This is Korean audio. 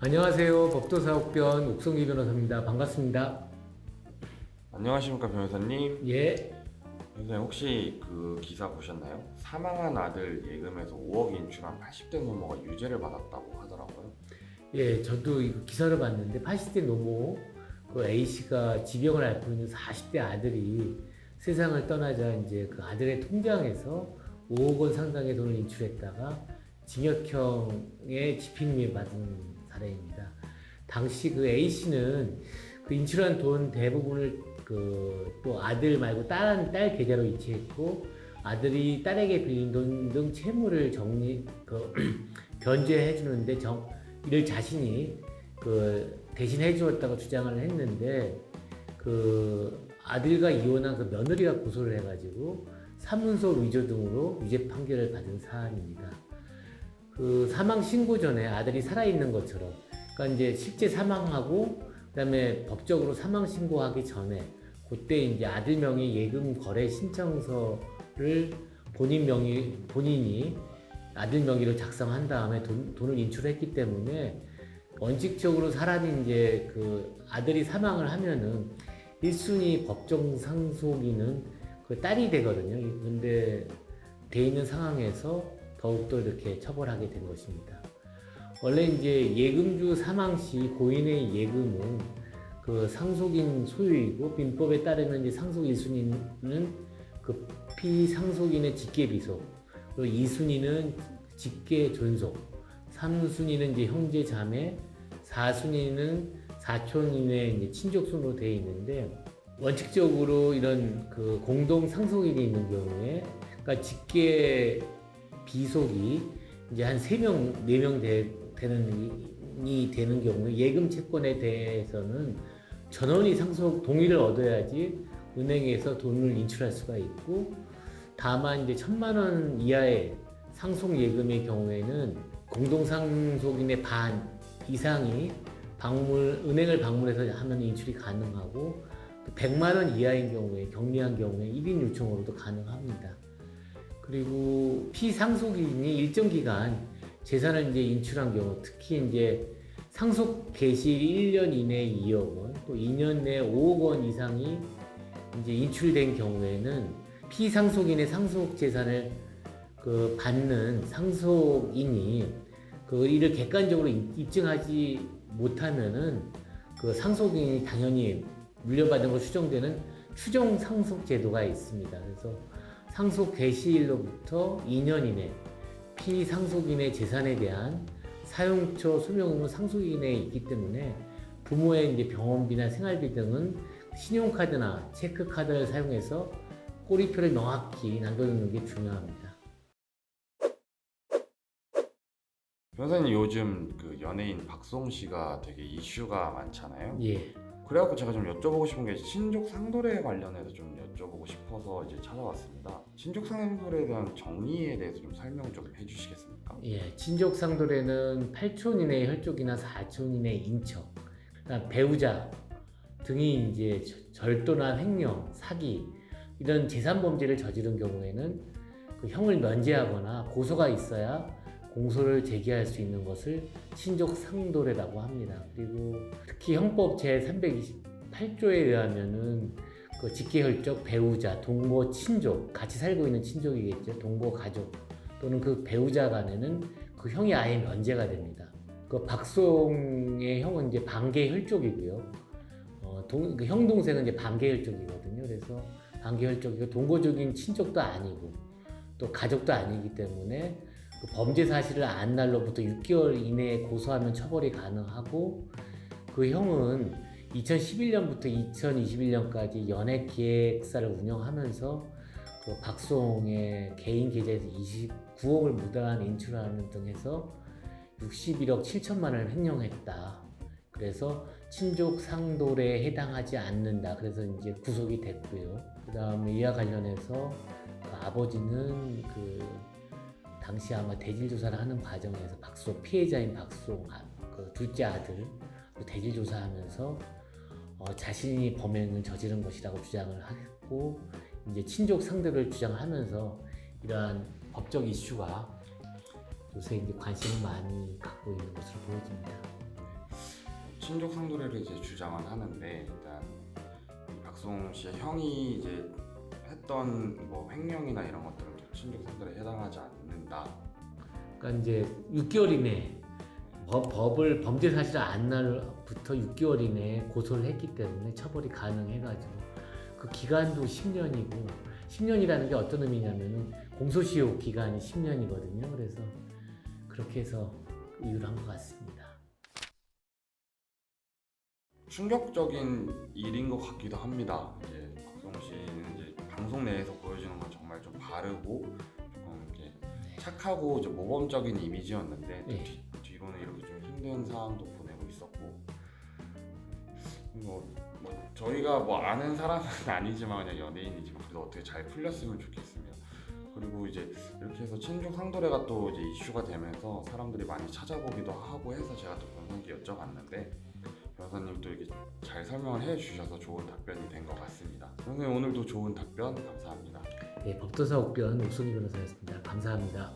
안녕하세요. 법도사옥변 옥성기 변호사입니다. 반갑습니다. 안녕하십니까 변호사님. 예, 변호사님 혹시 그 기사 보셨나요? 사망한 아들 예금에서 5억 인출한 80대 노모가 유죄를 받았다고 하더라고요. 예, 저도 이 기사를 봤는데 80대 노모 그 A씨가 지병을 앓고 있는 40대 아들이 세상을 떠나자 이제 그 아들의 통장에서 5억 원 상당의 돈을 인출했다가 징역형의 집행유예 받은 사례입니다. 당시 그 A씨는 그 인출한 돈 대부분을 그 또 아들 말고 딸 계좌로 이체했고 아들이 딸에게 빌린 돈 등 채무를 변제해 주는데 이를 자신이 그 대신 해주었다고 주장을 했는데 그 아들과 이혼한 그 며느리가 고소를 해가지고 사문서 위조 등으로 유죄 판결을 받은 사안입니다. 그 사망 신고 전에 아들이 살아있는 것처럼, 그러니까 이제 실제 사망하고 그다음에 법적으로 사망 신고하기 전에 그때 이제 아들 명의 예금 거래 신청서를 본인이 아들 명의로 작성한 다음에 돈을 인출했기 때문에 원칙적으로 사람이 이제 그 아들이 사망을 하면은 1순위 법정 상속인은 그 딸이 되거든요. 근데 돼 있는 상황에서 더욱더 이렇게 처벌하게 된 것입니다. 원래 이제 예금주 사망 시 고인의 예금은 그 상속인 소유이고 민법에 따르면 이제 상속 1순위는 그 피상속인의 직계비속, 그리고 2순위는 직계 존속, 3순위는 이제 형제 자매, 4순위는 사촌인의 이제 친족 순으로 되어 있는데 원칙적으로 이런 그 공동 상속인이 있는 경우에 그러니까 직계 비속이 이제 한 3명, 4명 되는 경우에 예금 채권에 대해서는 전원이 상속 동의를 얻어야지 은행에서 돈을 인출할 수가 있고 다만 이제 1,000만 원 이하의 상속 예금의 경우에는 공동 상속인의 반 이상이 은행을 방문해서 하면 인출이 가능하고 100만 원 이하인 경우에 경미한 경우에 1인 요청으로도 가능합니다. 그리고 피상속인이 일정 기간 재산을 이제 인출한 경우, 특히 이제 상속 개시 1년 이내에 2억 원, 또 2년 내에 5억 원 이상이 이제 인출된 경우에는 피상속인의 상속 재산을 그 받는 상속인이 그 이를 객관적으로 입증하지 못하면은 그 상속인이 당연히 물려받은 걸 추정되는 추정 상속 제도가 있습니다. 그래서 상속 개시일로부터 2년 이내 피상속인의 재산에 대한 사용처 소명 의무 상속인에 있기 때문에 부모의 이제 병원비나 생활비 등은 신용카드나 체크카드를 사용해서 꼬리표를 명확히 남겨두는 게 중요합니다. 변호사님 요즘 그 연예인 박송 씨가 되게 이슈가 많잖아요. 예. 그래갖고 제가 좀 여쭤보고 싶은 게 친족 상도례 관련해서 좀 여쭤보고 싶어서 이제 찾아왔습니다. 친족 상도례에 대한 정의에 대해서 좀 설명 좀 해주시겠습니까? 예. 친족 상도례는 8촌 이내의 혈족이나 4촌 이내의 인척, 그다음 배우자 등이 이제 절도나 횡령, 사기 이런 재산 범죄를 저지른 경우에는 그 형을 면제하거나 고소가 있어야 공소를 제기할 수 있는 것을 친족 상도례라고 합니다. 그리고 특히 형법 제328조에 의하면은 그 직계혈족, 배우자, 동거, 친족, 같이 살고 있는 친족이겠죠. 동거 가족 또는 그 배우자 간에는 그 형이 아예 면제가 됩니다. 그 박송의 형은 이제 반계혈족이고요. 그 형 동생은 이제 반계혈족이거든요. 그래서 반계혈족이고 동거적인 친족도 아니고 또 가족도 아니기 때문에 그 범죄 사실을 안 날로부터 6개월 이내에 고소하면 처벌이 가능하고 그 형은 2011년부터 2021년까지 연예기획사를 운영하면서 그 박송의 개인 계좌에서 29억을 무단 인출하는 등 해서 61억 7천만 원을 횡령했다. 그래서 친족 상도례에 해당하지 않는다. 그래서 이제 구속이 됐고요. 그 다음에 이와 관련해서 그 아버지는 그 당시 아마 대질 조사를 하는 과정에서 피해자인 박송 그 둘째 아들 대질 조사하면서 자신이 범행을 저지른 것이라고 주장을 했고 이제 친족 상대를 주장하면서 이러한 법적 이슈가 요새 이제 관심을 많이 갖고 있는 것으로 보여집니다. 친족 상도례를 이제 주장은 하는데 일단 이 박송 씨의 형이 이제 했던 뭐 횡령이나 이런 것들은 친족 상도례에 해당하지 않는다. 그러니까 이제 6개월 이내 법을 범죄 사실을 안 날부터 6개월 이내에 고소를 했기 때문에 처벌이 가능해가지고 그 기간도 10년이고 10년이라는 게 어떤 의미냐면은 공소시효 기간이 10년이거든요. 그래서 그렇게 해서 이유를 한 것 같습니다. 충격적인 일인 것 같기도 합니다. 이제 박송 씨는 이제 방송 내에서 보여주는 건 정말 좀 바르고 조금 이렇게 착하고 이제 모범적인 이미지였는데 또 네. 뒤로는 이렇게 좀 힘든 상황도 보내고 있었고 뭐 저희가 뭐 아는 사람은 아니지만 그냥 연예인이지만 그래도 어떻게 잘 풀렸으면 좋겠습니다. 그리고 이제 이렇게 해서 친족 상도례가 또 이제 이슈가 되면서 사람들이 많이 찾아보기도 하고 해서 제가 또 변호사님께 여쭤봤는데 변호사님 또 이렇게 잘 설명을 해주셔서 좋은 답변이 된 것 같습니다. 변호사님 오늘도 좋은 답변 감사합니다. 네, 법도사 옥변 옥순희 변호사였습니다. 감사합니다.